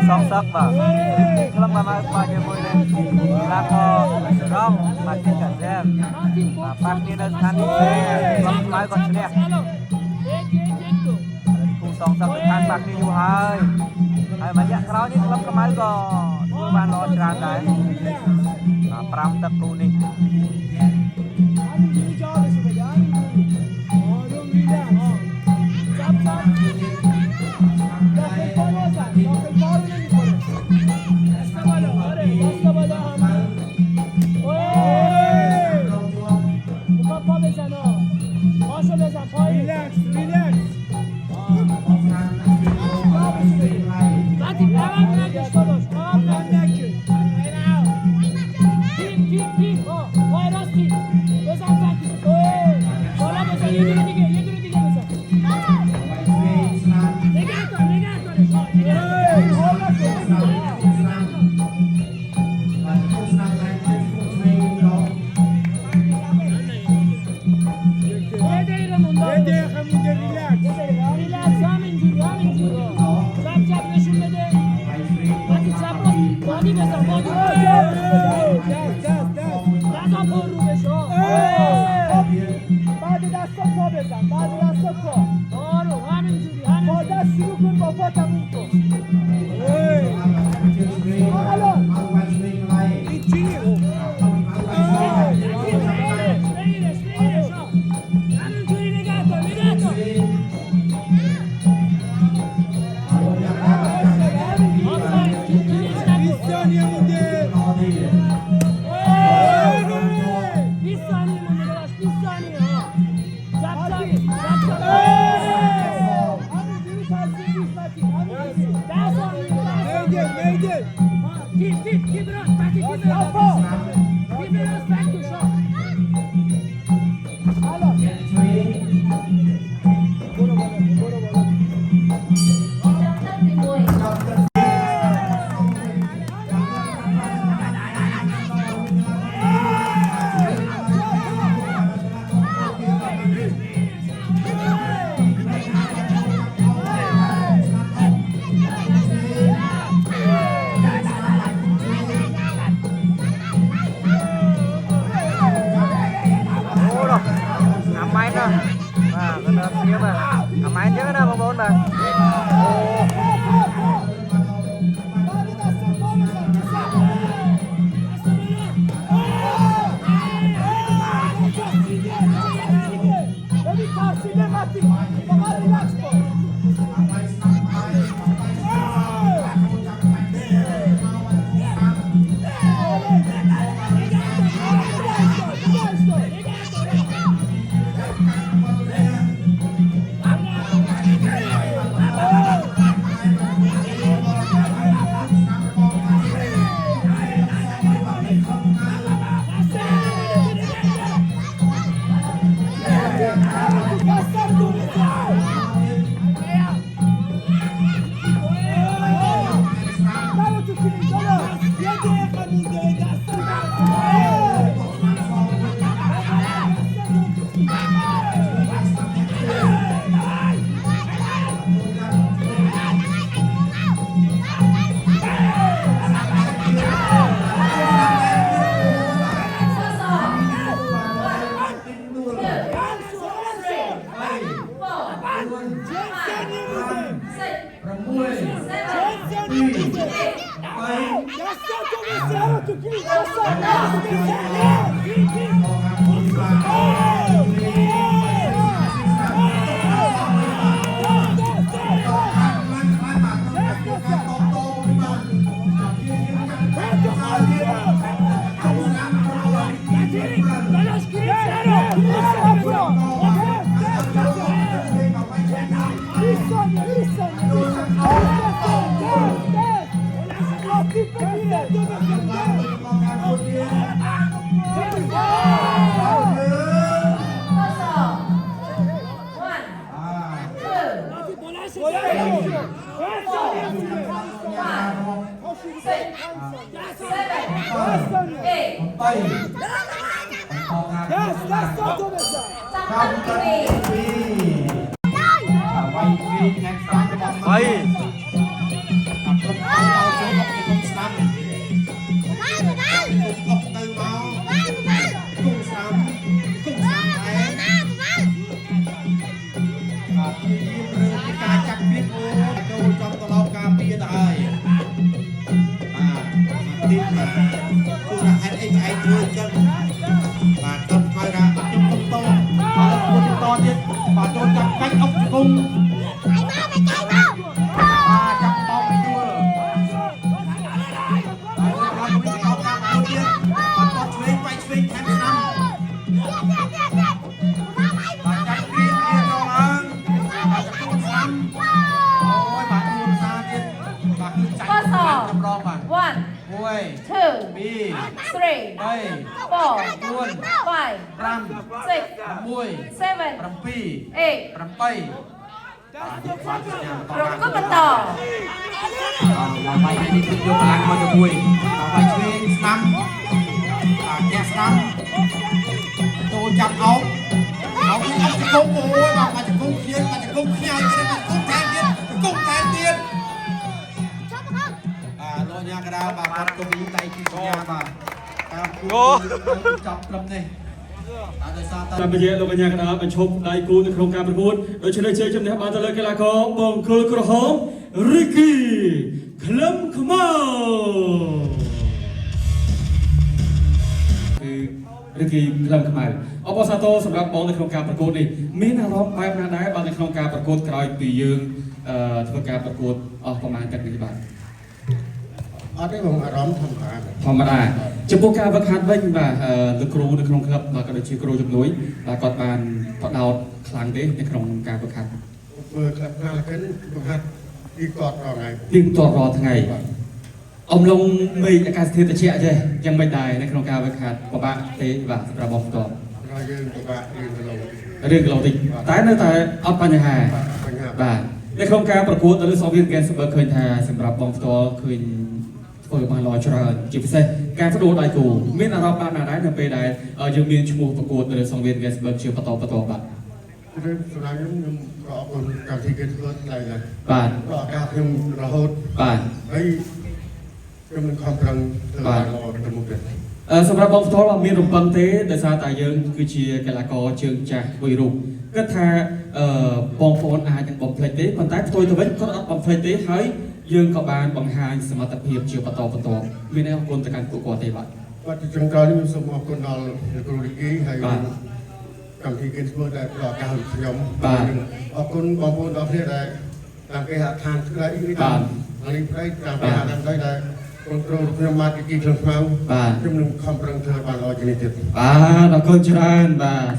song sắc và lâm mà bao nhiêu mùi này là có rong mà trên cả xe mà phát đi là than đi xe lâm lái còn xe cùng song sắc than phát đi du hơi hay mà dạng đó như lâm cái máy có mua bàn nó tràn đấy pram tập tu đi trong cơn vì quay phim nhanh sáng cái bóng quay không đau chỗ học thì không sắm học từ máu không sắm em và khi rơi cái ca chắc biết ô trong tàu lao ca bia đời tin là tôi là anh thôi chân và tâm khai ra trong không to và quân to nhất và tôi chặt cách ốc cung và chặt to bị đua và tôi cao cao cao tiên và có chuyên quay chuyên tháng năm và chặt kia cho ơn và chặt cung xăm ôi bà tuôn xa tiên và cứ chạy trong rong mà 1 2 3 4 5 6 7 8 rồi có bên tỏ là mày đi được vô làng mà được vui mày chuyên năm kẹt năm tôi chặt ống thì không ôi mà chỉ không khiến mà chỉ không kheo cho nên mà không thèm tiền lôi nha cái đao bà bắt công ý tay khi nhà bà chọc lâm này តាមរយៈលោកកញ្ញាកណ្ដាលបញ្ឈប់ដៃគូនៅក្នុងការប្រកួតដូច្នេះជ័យជំនះបានទៅលើកីឡាករបង្គោលក្រហមរីគីក្លឹមខ្មៅគឺរីគីក្លឹមខ្មៅអបអរសាទរសម្រាប់បងនៅក្នុងការប្រកួតនេះមានអារម្មណ៍បែបណាដែរបាទនៅក្នុងការប្រកួតក្រោយពីយើងធ្វើការប្រកួតអស់ប្រហែលទឹកនេះបាទអត់ទេបងអារម្មណ៍ធម្មតា ចំពោះការវឹកហាត់វិញបាទលោកគ្រូនៅក្នុងក្លឹបបាទក៏ដូចជាគ្រូជំនួយបាទគាត់បានបដោតខ្លាំងទេនៅក្នុងការវឹកហាត់ធ្វើក្លឹបណាលកិនវឹកហាត់ទីតតថ្ងៃអំឡុងមេឃអាកាសធាតុត្រជាក់ចេះយ៉ាងមិនដែរនៅក្នុងការវឹកហាត់ពិបាកទេបាទសម្រាប់បងផ្ទាល់យើងពិបាករឿងគីឡូតិចតែនៅតែអត់បញ្ហាបាទនៅក្នុងការប្រកួតទៅលើសង្វៀនហ្គេមស្បឺឃើញថាសម្រាប់បងផ្ទាល់ឃើញធ្វើបានល្អច្រើនជាពិសេសការបដូរដៃគូមានអារម្មណ៍បែបណាដែរនៅពេលដែលយើងមានឈ្មោះប្រកួតនៅលើសង្វៀនហ្គេមស្បឺជាបន្តបាទរឿងសម្រាប់ខ្ញុំក៏អរគុណកម្មវិធីគេធ្វើដែរបាទក៏ការខ្ញុំរហូតបាទហើយខ្ញុំនឹងខំប្រឹងធ្វើបានល្អទៅមុខទៀតសម្រាប់បងផ្ទាល់មានរំពឹងទេដោយសារតែយើងគឺជាកីឡាករជើងចាស់មួយរូបគិតថាបងប្អូនអាចនឹងបំភ្លេចទេប៉ុន្តែផ្ទុយទៅវិញគាត់អត់បំភ្លេចទេហើយយើងក៏បានបង្ហាញសមត្ថភាពជាបន្តមានអរគុណទៅកាន់ពួកគាត់ទេបាទចុងក្រោយនេះខ្ញុំសូមអរគុណដល់លោកគ្រូលីគីហើយកម្មវិធីគេធ្វើដែលផ្ដល់ឱកាសឲ្យខ្ញុំអរគុណបងប្អូនទាំងគ្នាដែលតាមគេហដ្ឋានស្ដីនេះតាមនេះស្ដីតាមគេហដ្ឋានស្ដីដែលគ្រប់ខ្ញុំមកពីគីក្លឹមខ្មៅខ្ញុំនឹងខំប្រឹងធ្វើបានល្អជាងនេះទៀតបាទអរគុណច្រើនបាទ